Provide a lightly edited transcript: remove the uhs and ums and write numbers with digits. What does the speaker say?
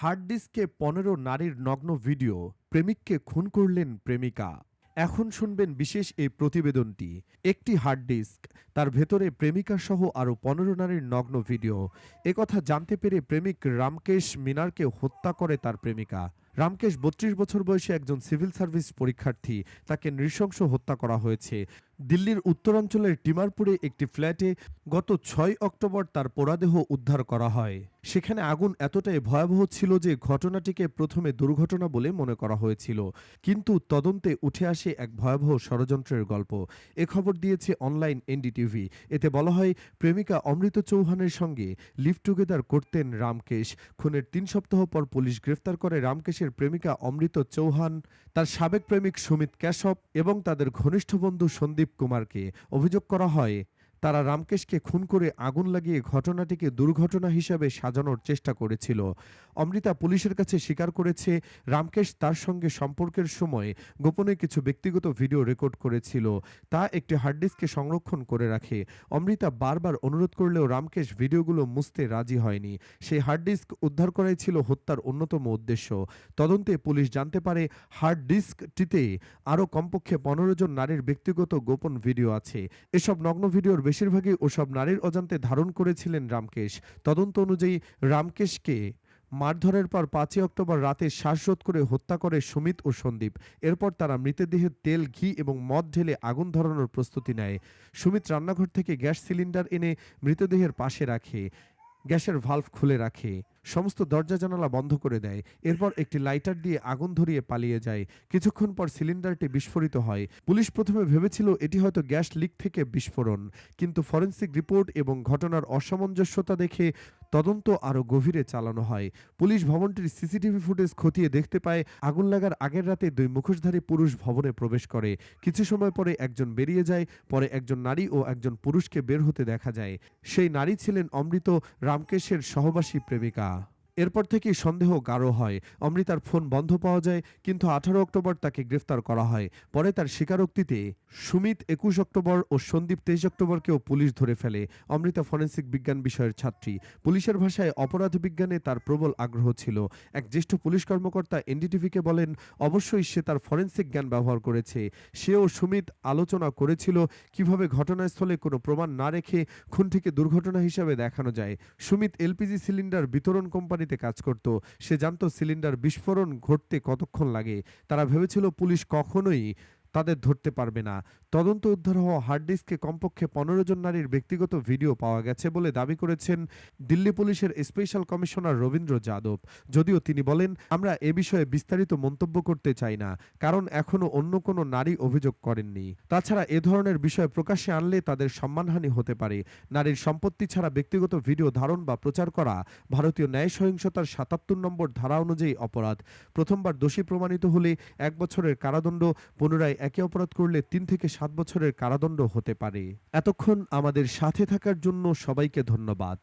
Hard ডিস্কে ১৫ নারীর নগ্ন video, প্রেমিককে খুন করলেন প্রেমিকা। এখন শুনবেন বিশেষ এই প্রতিবেদনটি। একটি হার্ড ডিস্ক, তার ভেতরে প্রেমিকা সহ আরও ১৫ নারীর নগ্ন ভিডিও। একথা জানতে পেরে প্রেমিক রামকেশ মিনারকে হত্যা করে তার প্রেমিকা। রামকেশ ৩২ বছর বয়সী একজন সিভিল সার্ভিস পরীক্ষার্থী। তাকে নৃশংস হত্যা করা হয়েছে। দিল্লির উত্তরাঞ্চলের টিমারপুরে একটি ফ্ল্যাটে গত ৬ অক্টোবর তার পোড়াদেহ উদ্ধার করা হয়। সেখানে আগুন এতটাই ভয়াবহ ছিল যে ঘটনাটিকে প্রথমে দুর্ঘটনা বলে মনে করা হয়েছিল, কিন্তু তদন্তে উঠে আসে এক ভয়াবহ ষড়যন্ত্রের গল্প। এ খবর দিয়েছে অনলাইন এনডিটিভি। এতে বলা হয়, প্রেমিকা অমৃত চৌহানের সঙ্গে লিভ টুগেদার করতেন রামকেশ। খুনের ৩ সপ্তাহ পর পুলিশ গ্রেফতার করে রামকেশের প্রেমিকা অমৃত চৌহান, তার সাবেক প্রেমিক সুমিত ক্যাশপ এবং তাদের ঘনিষ্ঠ বন্ধু সন্দীপ কুমারকে। অভিযোগ করা হয়, তারা রামকেশকে খুন করে আগুন লাগিয়ে ঘটনাটিকে দুর্ঘটনা হিসাবে সাজানোর চেষ্টা করেছিল। অমৃতা পুলিশের কাছে স্বীকার করেছে, রামকেশ তার সঙ্গে সম্পর্কের সময় গোপনে কিছু ব্যক্তিগত ভিডিও রেকর্ড করেছিল, তা একটি হার্ড ডিস্কে সংরক্ষণ করে রাখে। অমৃতা বারবার অনুরোধ করলেও রামকেশ ভিডিওগুলো মুছতে রাজি হয়নি। সেই হার্ড ডিস্ক উদ্ধার করাই ছিল হত্যার অন্যতম উদ্দেশ্য। তদন্তে পুলিশ জানতে পারে, হার্ড ডিস্কটিতে আরও কমপক্ষে ১৫ জন নারীর ব্যক্তিগত গোপন ভিডিও আছে। এসব নগ্ন ভিডিওর বেশিরভাগই ওসব নারীর অজান্তে ধারণ করেছিলেন রামকেশ। তদন্ত অনুযায়ী রামকেশকে মারধরের পর ৫ই অক্টোবর রাতে শ্বাসরোধ করে হত্যা করে সুমিত ও সন্দীপ। এরপর তারা মৃতদেহে তেল, ঘি এবং মদ ঢেলে আগুন ধরানোর প্রস্তুতি নেয়। সুমিত রান্নাঘর থেকে গ্যাস সিলিন্ডার এনে মৃতদেহের পাশে রাখে, গ্যাসের ভালভ খুলে রাখে, সমস্ত দরজা জানালা বন্ধ করে দেয়। এরপর একটি লাইটার দিয়ে আগুন ধরিয়ে পালিয়ে যায়। কিছুক্ষণ পর সিলিন্ডারটি বিস্ফোরিত হয়। পুলিশ প্রথমে ভেবেছিল এটি হয়তো গ্যাস লিক থেকে বিস্ফোরণ, কিন্তু ফরেনসিক রিপোর্ট এবং ঘটনার অসামঞ্জস্যতা দেখে তদন্ত আরও গভীরে চালানো হয়। পুলিশ ভবনটির সিসিটিভি ফুটেজ খতিয়ে দেখতে পায়, আগুন লাগার আগের রাতে ২ মুখোশধারী পুরুষ ভবনে প্রবেশ করে। কিছু সময় পরে একজন বেরিয়ে যায়, পরে একজন নারী ও একজন পুরুষকে বের হতে দেখা যায়। সেই নারী ছিলেন অমৃত রামকেশের সহবাসী প্রেমিকা। এরপর থেকেই সন্দেহ গাঢ় হয়। অমৃতার ফোন বন্ধ পাওয়া যায়, কিন্তু ১৮ অক্টোবর তাকে গ্রেফতার করা হয়। পরে তার স্বীকারোক্তিতে সুমিত ২১ অক্টোবর ও সন্দীপ ২৩ অক্টোবরকেও পুলিশ ধরে ফেলে। অমৃতা ফরেনসিক বিজ্ঞান বিষয়ের ছাত্রী। পুলিশের ভাষায় অপরাধ বিজ্ঞানে তার প্রবল আগ্রহ ছিল। এক জ্যেষ্ঠ পুলিশ কর্মকর্তা এনডিটিভিকে বলেন, অবশ্যই সে তার ফরেনসিক জ্ঞান ব্যবহার করেছে। সে ও সুমিত আলোচনা করেছিল কিভাবে ঘটনাস্থলে কোনো প্রমাণ না রেখে খুনটিকে দুর্ঘটনা হিসাবে দেখানো যায়। সুমিত এলপিজি সিলিন্ডার বিতরণ কোম্পানিতে কাজ করত। সে জানত সিলিন্ডার বিস্ফোরণ ঘটতে কতক্ষণ লাগে। তারা ভেবেছিল পুলিশ কখনোই তাদের ধরতে পারবে না। তদন্ত উদ্ধার হওয়া হার্ড ডিস্কে কমপক্ষে ১৫ জন নারীর ব্যক্তিগত ভিডিও পাওয়া গেছে বলে দাবি করেছেন দিল্লি পুলিশের স্পেশাল কমিশনার রবীন্দ্র যাদব। যদিও তিনি বলেন, আমরা এ বিষয়ে বিস্তারিত মন্তব্য করতে চাই না, কারণ এখনো অন্য কোনো নারী অভিযোগ করেননি। তাছাড়া এ ধরনের বিষয় প্রকাশ্যে আনলে তাদের সম্মানহানি হতে পারে। নারীর সম্পত্তি ছাড়া ব্যক্তিগত ভিডিও ধারণ বা প্রচার করা ভারতীয় ন্যায় সহিংসতার ৭৭ নম্বর ধারা অনুযায়ী অপরাধ। প্রথমবার দোষী প্রমাণিত হলে ১ বছরের কারাদণ্ড, পুনরায় একই অপরাধ করলে ৩ থেকে ৭ বছরের কারাদণ্ড হতে পারে। এতক্ষণ আমাদের সাথে থাকার জন্য সবাইকে ধন্যবাদ।